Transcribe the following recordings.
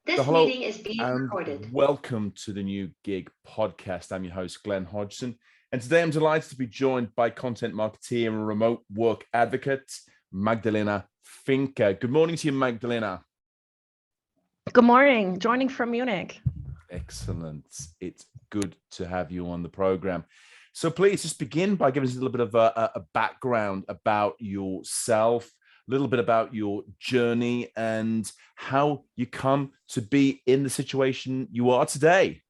So This hello meeting is being and recorded. welcome to the New Gig podcast. I'm your host, Glen Hodgson. And today I'm delighted to be joined by content marketeer and remote work advocate, Magdalena Finke. Good morning to you, Magdalena. Good morning, joining from Munich. Excellent. It's good to have you on the program. So please just begin by giving us a little bit of a background about yourself, a little bit about your journey and how you come to be in the situation you are today.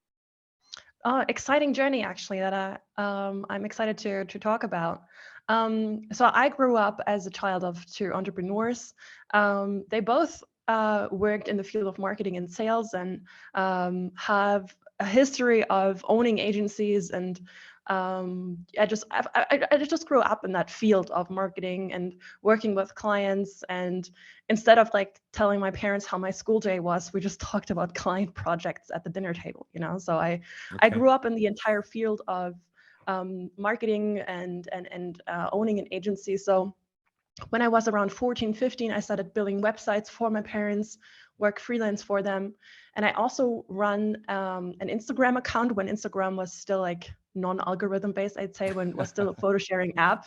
Exciting journey, actually, that I'm excited to talk about. So I grew up as a child of two entrepreneurs. They both worked in the field of marketing and sales and have a history of owning agencies. And I just grew up in that field of marketing and working with clients. And instead of like telling my parents how my school day was, we just talked about client projects at the dinner table, So I grew up in the entire field of marketing and owning an agency. So when I was around 14, 15, I started building websites for my parents, work freelance for them. And I also run an Instagram account when Instagram was still like non-algorithm based, I'd say, when it was still a photo sharing app.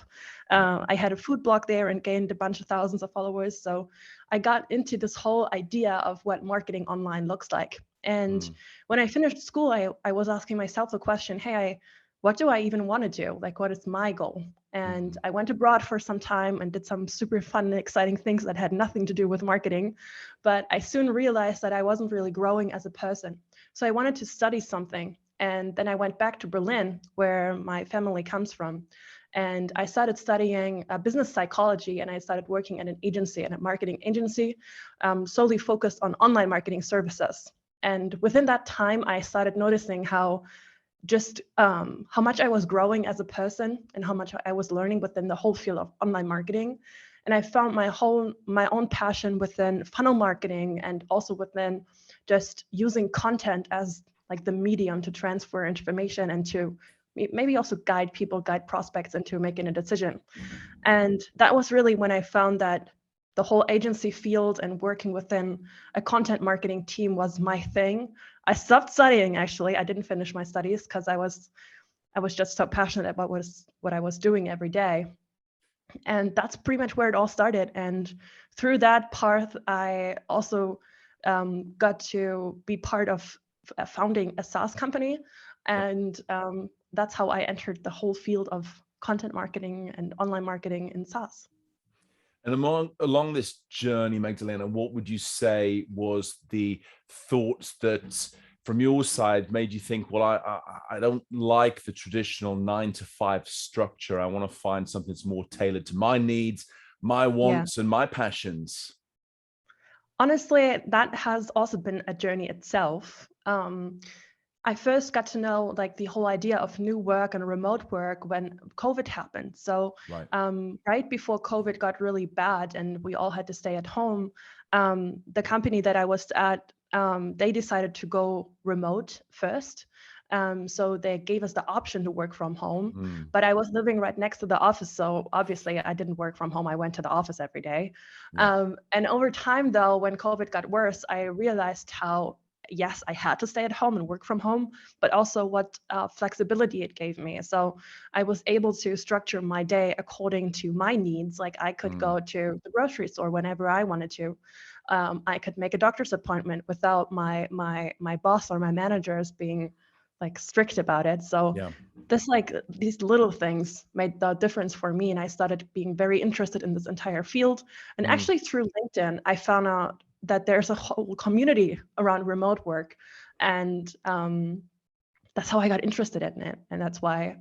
I had a food blog there and gained a bunch of thousands of followers. So I got into this whole idea of what marketing online looks like. And when I finished school, I was asking myself the question, hey, what do I even want to do? Like, what is my goal? And I went abroad for some time and did some super fun and exciting things that had nothing to do with marketing. But I soon realized that I wasn't really growing as a person. So I wanted to study something. And then I went back to Berlin, where my family comes from. And I started studying business psychology, and I started working at an agency, at a marketing agency, solely focused on online marketing services. And within that time, I started noticing how much I was growing as a person and how much I was learning within the whole field of online marketing. And I found my own passion within funnel marketing and also within just using content as like the medium to transfer information and to maybe also guide prospects into making a decision. And that was really when I found that the whole agency field and working within a content marketing team was my thing. I stopped studying, actually. I didn't finish my studies because I was just so passionate about what I was doing every day. And that's pretty much where it all started. And through that path, I also got to be part of founding a SaaS company. And that's how I entered the whole field of content marketing and online marketing in SaaS. And along this journey, Magdalena, what would you say was the thoughts that from your side made you think, well, I don't like the traditional 9-to-5 structure. I want to find something that's more tailored to my needs, my wants, and my passions? Honestly, that has also been a journey itself. I first got to know like the whole idea of new work and remote work when COVID happened. So right before COVID got really bad and we all had to stay at home, the company that I was at, they decided to go remote first. So they gave us the option to work from home, but I was living right next to the office. So obviously I didn't work from home. I went to the office every day. And over time though, when COVID got worse, I realized how, yes, I had to stay at home and work from home, but also what flexibility it gave me. So I was able to structure my day according to my needs. Like I could go to the grocery store whenever I wanted to. I could make a doctor's appointment without my boss or my managers being like strict about it. So these little things made the difference for me. And I started being very interested in this entire field. And actually through LinkedIn, I found out that there's a whole community around remote work. And that's how I got interested in it. And that's why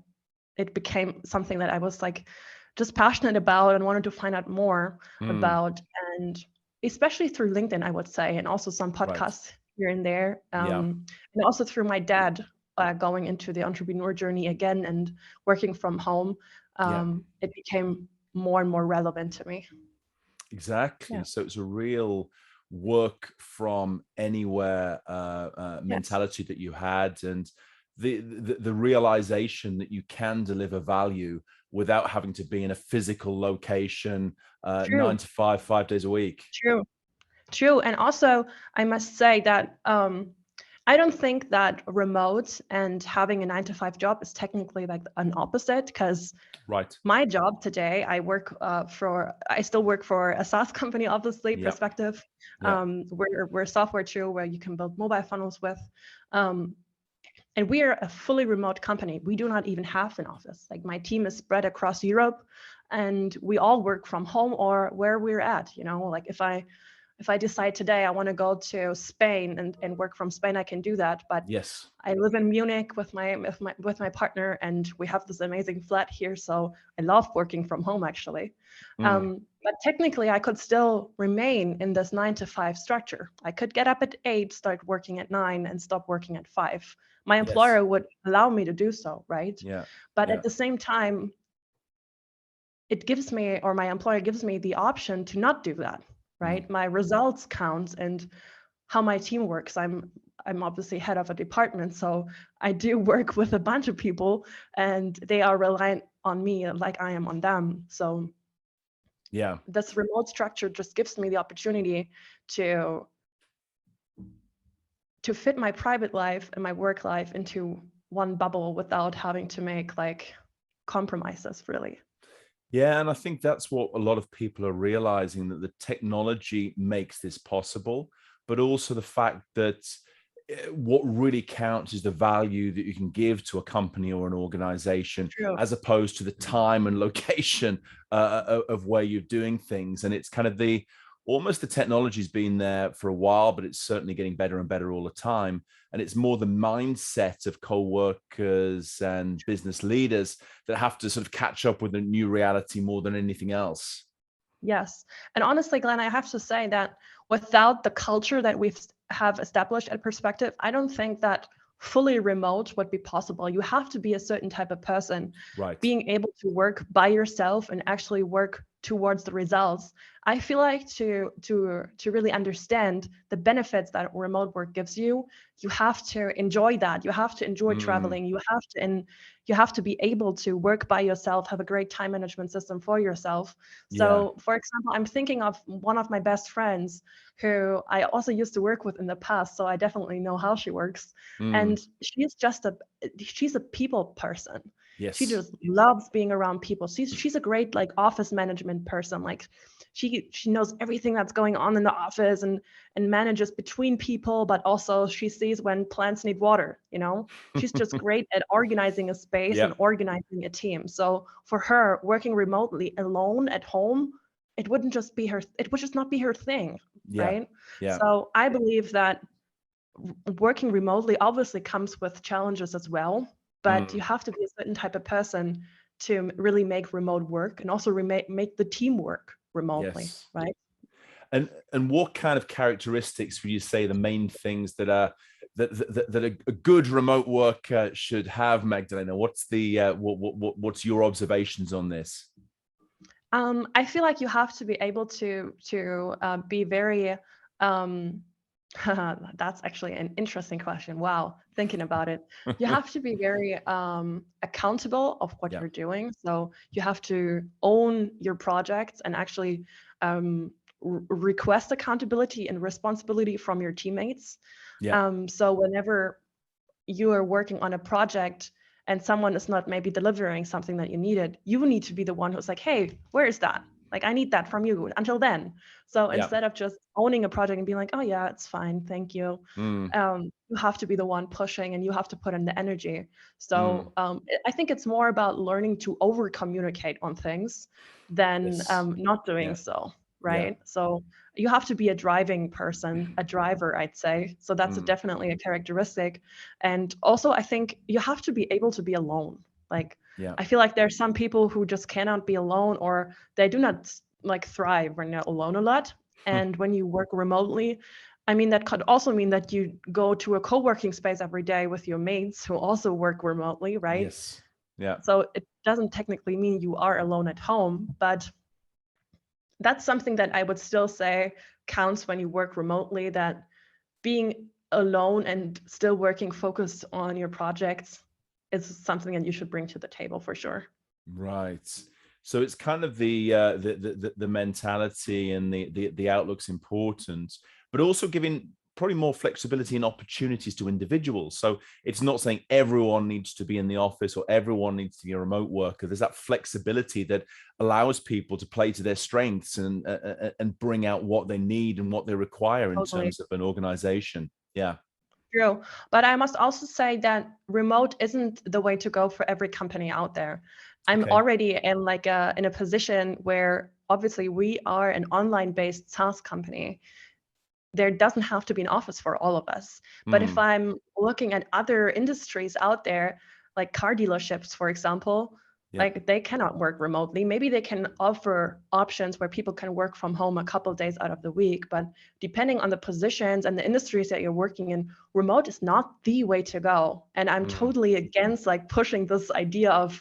it became something that I was like just passionate about and wanted to find out more about. And especially through LinkedIn, I would say, and also some podcasts here and there. And also through my dad going into the entrepreneur journey again and working from home, it became more and more relevant to me. Exactly. So it's a real work from anywhere mentality that you had, and the realization that you can deliver value without having to be in a physical location 9 to 5 days a week. True. And also, I must say that I don't think that remote and having a 9 to 5 job is technically like an opposite, because Right. my job today, I still work for a SaaS company, obviously, Yeah. Perspective. Yeah. We're a software tool where you can build mobile funnels with. Um, and we are a fully remote company. We do not even have an office. Like my team is spread across Europe, and we all work from home or where we're at. Like if I decide today I want to go to Spain and work from Spain, I can do that. But Yes. I live in Munich with my partner, and we have this amazing flat here. So I love working from home, actually. But technically, I could still remain in this 9 to 5 structure. I could get up at 8, start working at 9, and stop working at 5. My Yes. employer would allow me to do so, right? Yeah. But Yeah. at the same time, it gives me, or my employer gives me, the option to not do that, right? My results count, and how my team works. I'm obviously head of a department, so I do work with a bunch of people, and they are reliant on me like I am on them. So Yeah. this remote structure just gives me the opportunity to fit my private life and my work life into one bubble without having to make like compromises, really. Yeah, and I think that's what a lot of people are realizing, that the technology makes this possible, but also the fact that what really counts is the value that you can give to a company or an organization, True. as opposed to the time and location of where you're doing things. And it's kind of almost the technology's been there for a while, but it's certainly getting better and better all the time. And it's more the mindset of co-workers and business leaders that have to sort of catch up with the new reality more than anything else. Yes. And honestly, Glenn, I have to say that without the culture that have established at Perspective, I don't think that fully remote would be possible. You have to be a certain type of person, Right. being able to work by yourself and actually work towards the results. I feel like to really understand the benefits that remote work gives you, you have to enjoy that. You have to enjoy traveling. You have to be able to work by yourself, have a great time management system for yourself. Yeah. So, for example, I'm thinking of one of my best friends who I also used to work with in the past, so I definitely know how she works. And she's a people person. She Yes. just loves being around people. She's a great like office management person. Like she knows everything that's going on in the office and manages between people, but also she sees when plants need water, She's just great at organizing a space and Yeah. organizing a team. So for her, working remotely alone at home, it would just not be her thing, Yeah. right? Yeah. So I believe that working remotely obviously comes with challenges as well, but you have to be a certain type of person to really make remote work and also make the team work remotely, Yes. right? And what kind of characteristics would you say the main things that a good remote worker should have, Magdalena? What's what's your observations on this? I feel like you have to be able to be very. That's actually an interesting question. Wow, thinking about it, you have to be very accountable of what Yeah. you're doing. So you have to own your projects and actually request accountability and responsibility from your teammates. Yeah. So whenever you are working on a project and someone is not maybe delivering something that you needed, you need to be the one who's like, hey, where is that? Like, I need that from you until then. So Yeah. instead of just owning a project and being like, oh yeah, it's fine, thank you, you have to be the one pushing and you have to put in the energy. So I think it's more about learning to over communicate on things than Yes. not doing Yeah. so, Yeah. right? So you have to be a driving person, a driver, I'd say. So that's definitely a characteristic. And also, I think you have to be able to be alone. Like, Yeah. I feel like there's some people who just cannot be alone, or they do not like thrive when they're alone a lot. And when you work remotely, I mean, that could also mean that you go to a co-working space every day with your mates who also work remotely, right? Yes. Yeah. So it doesn't technically mean you are alone at home, but that's something that I would still say counts when you work remotely, that being alone and still working focused on your projects is something that you should bring to the table for sure. Right. So it's kind of the mentality and the outlook's important, but also giving probably more flexibility and opportunities to individuals. So it's not saying everyone needs to be in the office or everyone needs to be a remote worker. There's that flexibility that allows people to play to their strengths and bring out what they need and what they require in Totally. terms of an organization. Yeah. True. But I must also say that remote isn't the way to go for every company out there. I'm Okay. already in in a position where obviously we are an online-based SaaS company. There doesn't have to be an office for all of us. But if Mm, I'm looking at other industries out there, like car dealerships, for example, yeah. like they cannot work remotely. Maybe they can offer options where people can work from home a couple of days out of the week, but depending on the positions and the industries that you're working in, remote is not the way to go. And I'm Mm, totally against like pushing this idea of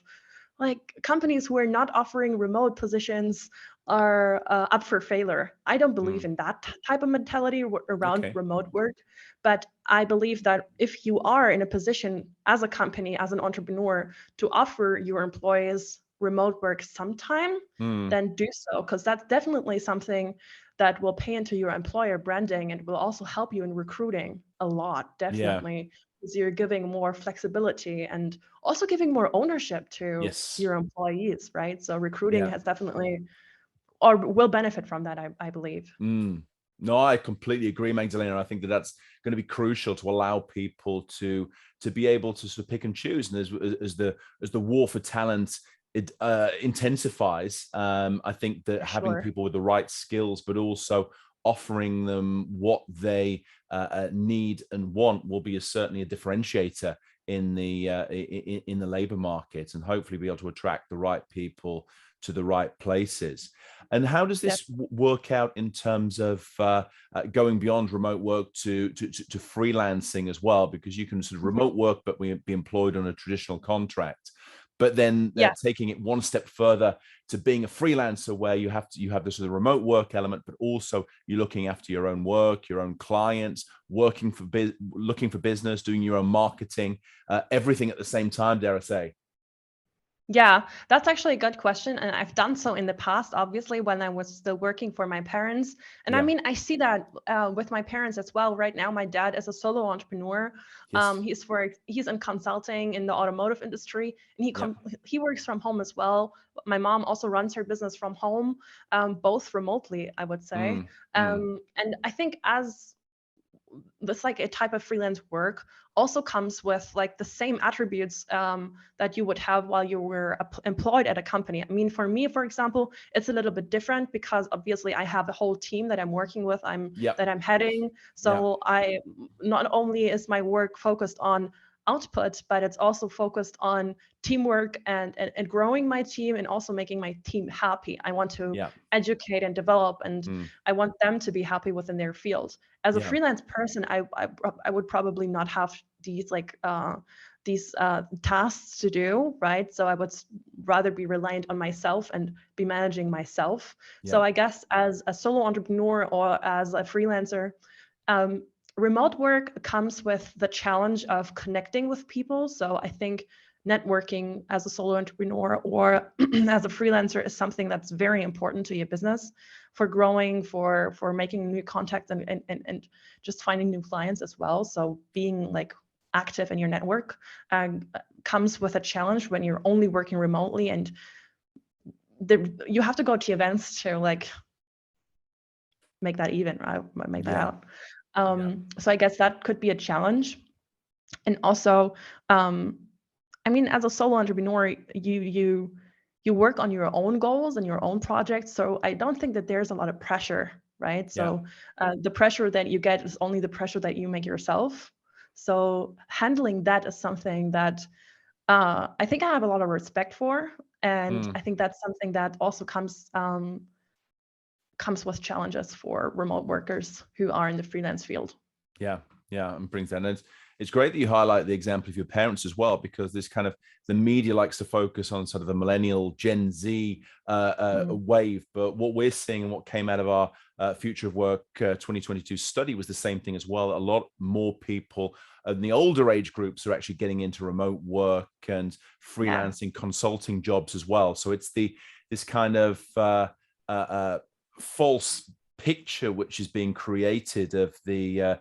like companies who are not offering remote positions are up for failure. I don't believe mm. in that type of mentality around Okay. remote work, but I believe that if you are in a position as a company, as an entrepreneur, to offer your employees remote work sometime, Mm, then do so, because that's definitely something that will pay into your employer branding and will also help you in recruiting a lot, yeah. definitely, because you're giving more flexibility and also giving more ownership to Yes. your employees, right? So recruiting Yeah. has definitely or will benefit from that, I believe. Mm. No, I completely agree, Magdalena. I think that that's going to be crucial to allow people to be able to sort of pick and choose. And as the war for talent intensifies, I think that For having sure. people with the right skills, but also offering them what they need and want, will be certainly a differentiator in the labor market, and hopefully be able to attract the right people to the right places. And how does Def- this work out in terms of going beyond remote work to freelancing as well? Because you can sort of Mhm. remote work, but we be employed on a traditional contract. But then Yes. taking it one step further to being a freelancer, where you have this sort of remote work element, but also you're looking after your own work, your own clients, working for looking for business, doing your own marketing, everything at the same time. Dare I say? Yeah, that's actually a good question. And I've done so in the past, obviously, when I was still working for my parents. And I Yeah. mean, I see that with my parents as well. Right now, my dad is a solo entrepreneur. Yes. He's in consulting in the automotive industry, and Yeah. he works from home as well. My mom also runs her business from home, both remotely, I would say. Mm, mm. And I think as this like a type of freelance work also comes with like the same attributes that you would have while you were employed at a company. I mean, for me, for example, it's a little bit different because obviously I have a whole team that I'm working with, Yeah. that I'm heading. Yeah. So I not only is my work focused on output, but it's also focused on teamwork and growing my team and also making my team happy. I want to Yeah. educate and develop, and Mm, I want them to be happy within their field. As a yeah. freelance person, I would probably not have these tasks to do, right? So I would rather be reliant on myself and be managing myself. Yeah. So I guess as a solo entrepreneur or as a freelancer, um, remote work comes with the challenge of connecting with people. So I think networking as a solo entrepreneur or as a freelancer is something that's very important to your business for growing, for making new contacts and just finding new clients as well. So being like active in your network comes with a challenge when you're only working remotely, and you have to go to events to like make that even, right? Make that Yeah. out. Yeah. So I guess that could be a challenge. And also, um, I mean, as a solo entrepreneur, you work on your own goals and your own projects. So I don't think that there's a lot of pressure, right? Yeah. So the pressure that you get is only the pressure that you make yourself. So handling that is something that I think I have a lot of respect for, and Mm. I think that's something that also comes with challenges for remote workers who are in the freelance field. Yeah, yeah, and brings that. And it's great that you highlight the example of your parents as well, because this kind of the media likes to focus on sort of the millennial Gen Z Mm, wave, but what we're seeing and what came out of our Future of Work 2022 study was the same thing as well. A lot more people in the older age groups are actually getting into remote work and yeah, freelancing consulting jobs as well. So it's this kind of false picture which is being created of the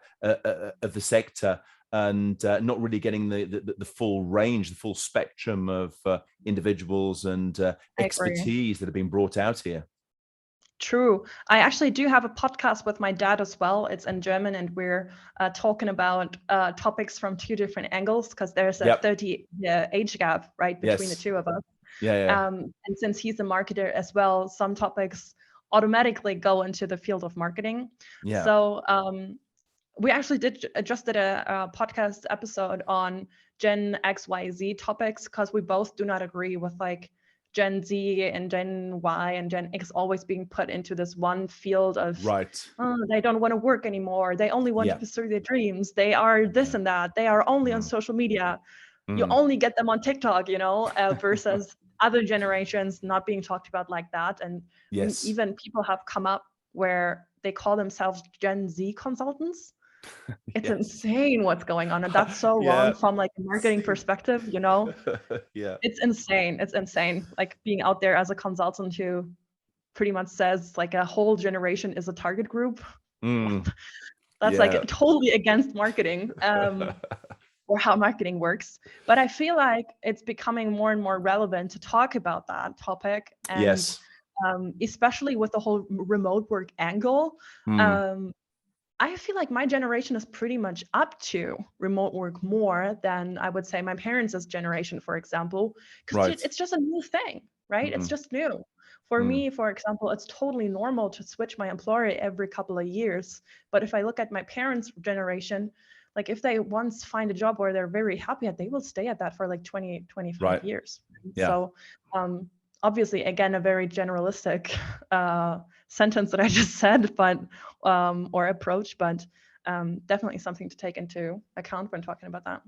sector, and not really getting the full range, the full spectrum of individuals and I agree. expertise that have been brought out here. True. I actually do have a podcast with my dad as well. It's in German, and we're talking about topics from two different angles, because there's a 30-year age gap, right, between the two of us. And since he's a marketer as well, some topics automatically go into the field of marketing. So we actually just did a podcast episode on Gen X, Y, Z topics, because we both do not agree with like Gen Z and Gen Y and Gen X always being put into this one field of, oh, they don't want to work anymore. They only want to pursue their dreams. They are this and that. They are only on social media. You only get them on TikTok, you know, versus other generations not being talked about like that. And even people have come up where they call themselves Gen Z consultants. It's insane what's going on, and that's so wrong from like a marketing perspective, you know. It's insane. It's insane, like being out there as a consultant who pretty much says like a whole generation is a target group. That's like totally against marketing, or how marketing works. But I feel like it's becoming more and more relevant to talk about that topic, and especially with the whole remote work angle. I feel like my generation is pretty much up to remote work more than I would say my parents' generation, for example, because it's just a new thing, right? It's just new. For me, for example, it's totally normal to switch my employer every couple of years. But if I look at my parents' generation, like if they once find a job where they're very happy at, they will stay at that for like 20, 25 years. So obviously, again, a very generalistic sentence that I just said, but or approach, but definitely something to take into account when talking about that.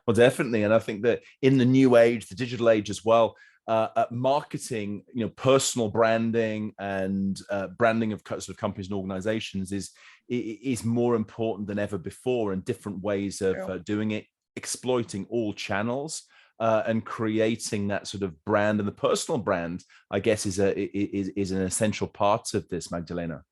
Well, definitely. And I think that in the new age, the digital age as well, marketing, you know, personal branding and branding of sort of companies and organizations is more important than ever before, and different ways of doing it, exploiting all channels. And creating that sort of brand, and the personal brand, I guess, is an essential part of this, Magdalena.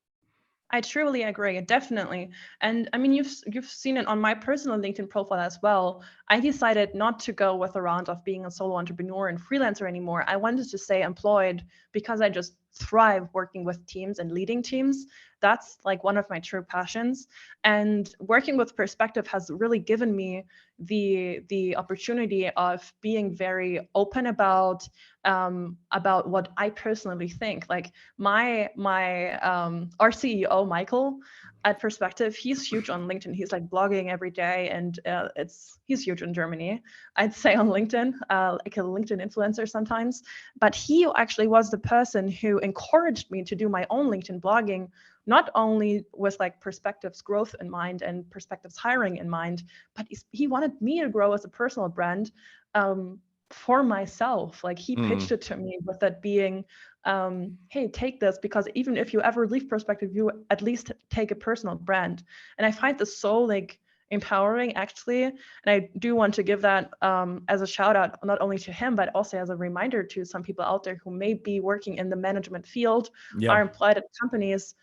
I truly agree, definitely. And I mean, you've seen it on my personal LinkedIn profile as well. I decided not to go with the round of being a solo entrepreneur and freelancer anymore. I wanted to stay employed because I just thrive working with teams and leading teams. That's like one of my true passions. And working with perspective has really given me the opportunity of being very open about what I personally think. Like our CEO Michael at Perspective, he's huge on LinkedIn. He's like blogging every day, and he's huge in Germany, I'd say, on LinkedIn, like a LinkedIn influencer sometimes. But he actually was the person who encouraged me to do my own LinkedIn blogging, not only with like Perspective's growth in mind and Perspective's hiring in mind, but he wanted me to grow as a personal brand for myself. Like he pitched it to me with that being, hey, take this, because even if you ever leave Perspective, you at least take a personal brand. And I find this so like empowering, actually. And I do want to give that as a shout out, not only to him, but also as a reminder to some people out there who may be working in the management field, are employed at companies.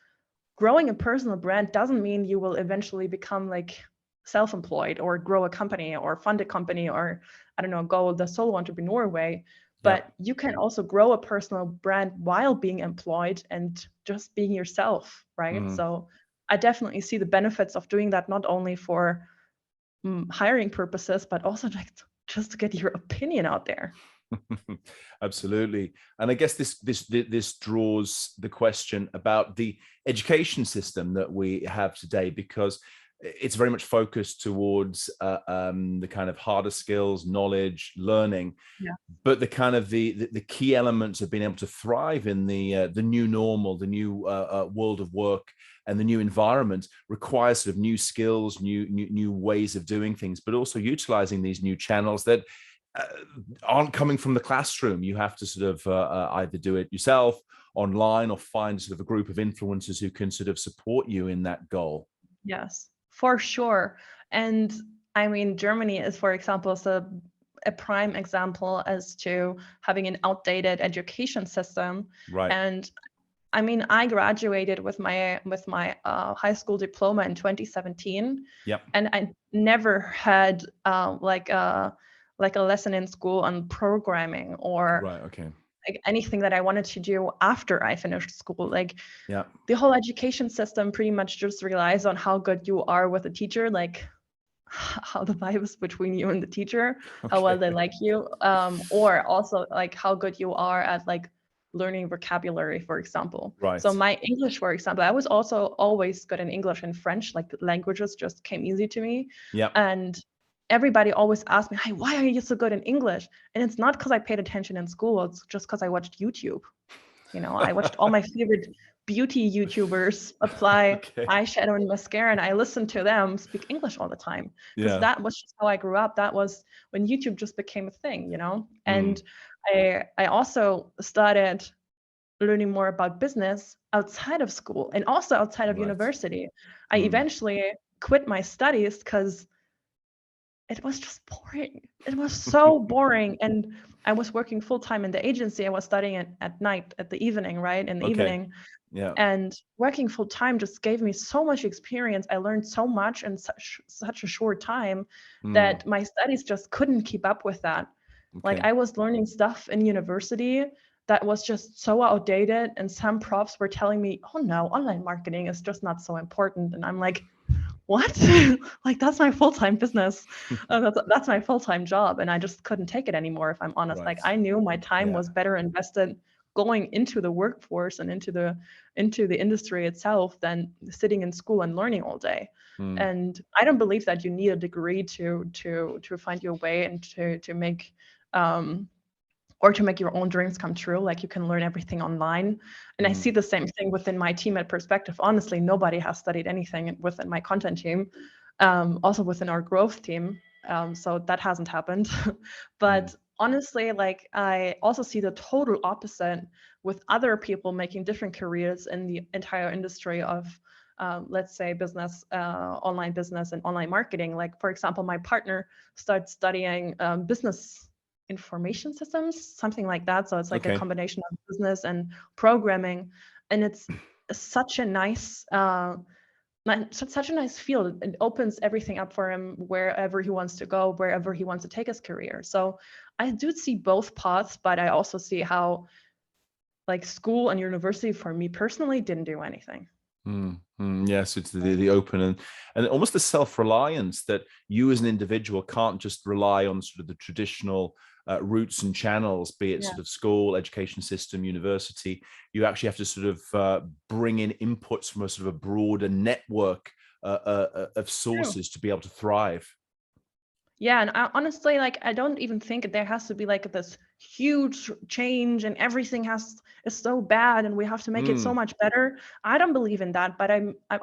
Growing a personal brand doesn't mean you will eventually become like self-employed or grow a company or fund a company, or I don't know, go the solo entrepreneur way. But you can also grow a personal brand while being employed and just being yourself, right? So I definitely see the benefits of doing that, not only for hiring purposes, but also just to get your opinion out there. Absolutely. And I guess this draws the question about the education system that we have today, because it's very much focused towards the kind of harder skills, knowledge, learning, but the kind of the key elements of being able to thrive in the new normal, the new world of work, and the new environment requires sort of new skills, new ways of doing things, but also utilizing these new channels that aren't coming from the classroom. You have to sort of either do it yourself online, or find sort of a group of influencers who can sort of support you in that goal. Yes, for sure. And I mean, Germany is, for example, a prime example as to having an outdated education system. Right. And I mean, I graduated with my high school diploma in 2017, Yep. and I never had like a lesson in school on programming or Right. Okay. like anything that I wanted to do after I finished school. Like Yeah. the whole education system pretty much just relies on how good you are with a teacher, like how the vibe is between you and the teacher, how well they like you, or also like how good you are at like learning vocabulary, for example. Right. So my English, for example, I was also always good in English and French, like languages just came easy to me. Yep. And everybody always asked me, hey, why are you so good in English? And it's not because I paid attention in school, it's just because I watched YouTube. You know, I watched all my favorite beauty YouTubers apply Okay. eyeshadow and mascara, and I listened to them speak English all the time because Yeah. that was just how I grew up. That was when YouTube just became a thing, you know. And I also started learning more about business outside of school and also outside of Right. university. I eventually quit my studies because it was just boring. It was so boring. And I was working full time in the agency. I was studying at night, at the evening, right? In the Okay. evening. Yeah. And working full time just gave me so much experience. I learned so much in such a short time that my studies just couldn't keep up with that. Like Okay. I was learning stuff in university that was just so outdated, and some profs were telling me, "Oh no, online marketing is just not so important." And I'm like, what? Like that's my full-time business. That's my full-time job, and I just couldn't take it anymore, if I'm honest. Like Right. I knew my time Yeah. was better invested going into the workforce and into the industry itself than sitting in school and learning all day. And I don't believe that you need a degree to find your way and to make or to make your own dreams come true. Like you can learn everything online. And I see the same thing within my team at Perspective. Honestly, nobody has studied anything within my content team, also within our growth team. So that hasn't happened. But honestly, like I also see the total opposite with other people making different careers in the entire industry of let's say business, online business and online marketing. Like for example, my partner started studying business information systems, something like that. So it's like a combination of business and programming, and it's such a nice, such a nice field. It opens everything up for him wherever he wants to go, wherever he wants to take his career. So I do see both paths, but I also see how like school and university for me personally didn't do anything. Yes, it's the open and almost the self-reliance that you as an individual can't just rely on sort of the traditional routes and channels, be it sort of school, education system, university. You actually have to sort of bring in inputs from a sort of a broader network of sources to be able to thrive. Yeah, and honestly, like I don't even think there has to be like this huge change and everything is so bad and we have to make it so much better. I don't believe in that, but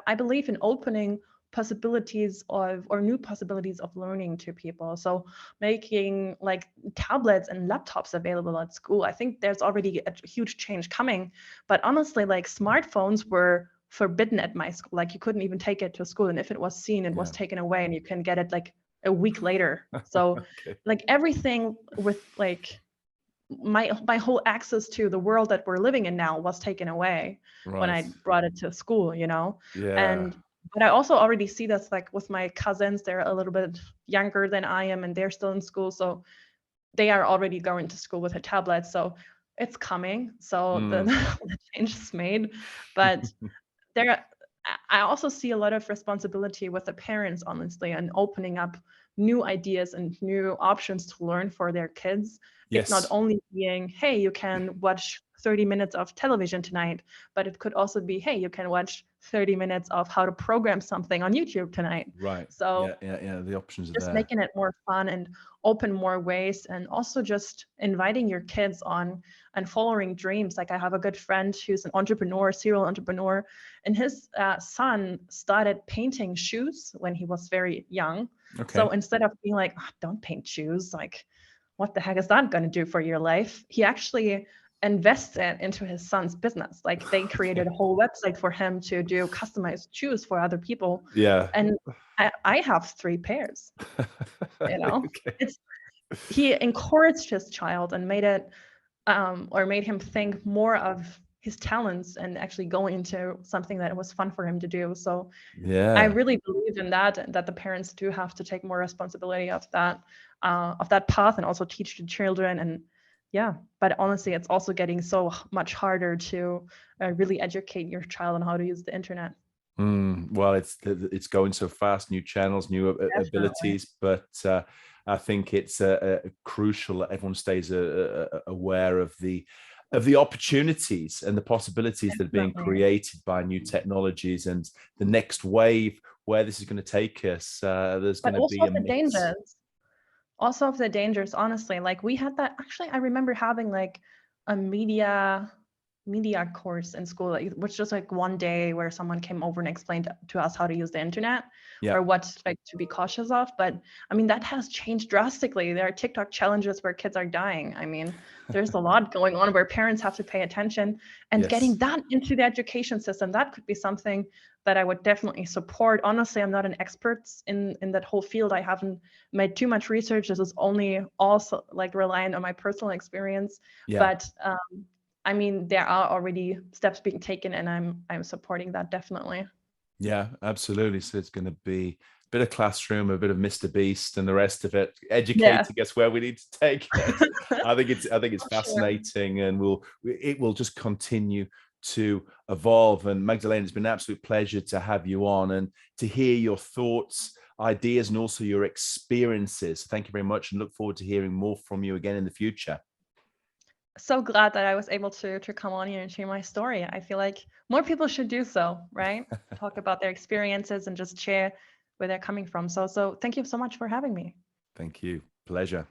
I believe in opening possibilities of or new possibilities of learning to people. So making like tablets and laptops available at school. I think there's already a huge change coming, but honestly, like smartphones were forbidden at my school. Like you couldn't even take it to school, and if it was seen, it was taken away, and you can get it like a week later. So like everything with like my whole access to the world that we're living in now was taken away when I brought it to school, you know? Yeah. And but I also already see this like with my cousins, they're a little bit younger than I am and they're still in school. So they are already going to school with a tablet. So it's coming. So the change is made. But there I also see a lot of responsibility with the parents, honestly, and opening up new ideas and new options to learn for their kids. It's not Yes. only being, hey, you can watch 30 minutes of television tonight, but it could also be, hey, you can watch 30 minutes of how to program something on YouTube tonight. Right. So Yeah. The options are just there. making it more fun and open more ways, and also just inviting your kids on and following dreams. Like I have a good friend who's an entrepreneur, serial entrepreneur, and his son started painting shoes when he was very young. So instead of being like, oh, don't paint shoes, like what the heck is that going to do for your life, he actually invested into his son's business. Like they created a whole website for him to do customized shoes for other people. Yeah. And I have 3 pairs. You know, it's he encouraged his child and made it or made him think more of his talents and actually go into something that was fun for him to do. So I Yeah. really believe in that, and that the parents do have to take more responsibility of that path and also teach the children. And yeah, but honestly, it's also getting so much harder to really educate your child on how to use the internet. Well, it's going so fast, new channels, new Definitely. abilities, but I think it's crucial that everyone stays aware of the opportunities and the possibilities that are being Definitely. created by new technologies and the next wave where this is going to take us. There's But going to also be of a the mix. dangers. Also of the dangers, honestly. Like we had that actually, I remember having like a media course in school, like, which was like one day where someone came over and explained to us how to use the internet Yeah, or what like to be cautious of. But I mean, that has changed drastically. There are TikTok challenges where kids are dying. I mean, there's a lot going on where parents have to pay attention, and getting yes, that into the education system, that could be something that I would definitely support. Honestly, I'm not an expert in that whole field. I haven't made too much research. This is only also like reliant on my personal experience. yeah. But I mean, there are already steps being taken, and I'm supporting that definitely. Yeah, absolutely. So it's going to be a bit of classroom, a bit of Mr. Beast, and the rest of it, Yeah, educating us where we need to take it. I think it's for sure. fascinating, and it will just continue to evolve. And Magdalena, it's been an absolute pleasure to have you on and to hear your thoughts, ideas, and also your experiences. Thank you very much, and look forward to hearing more from you again in the future. So glad that I was able to come on here and share my story. I feel like more people should do so, right? Talk about their experiences and just share where they're coming from. So thank you so much for having me. Thank you. Pleasure.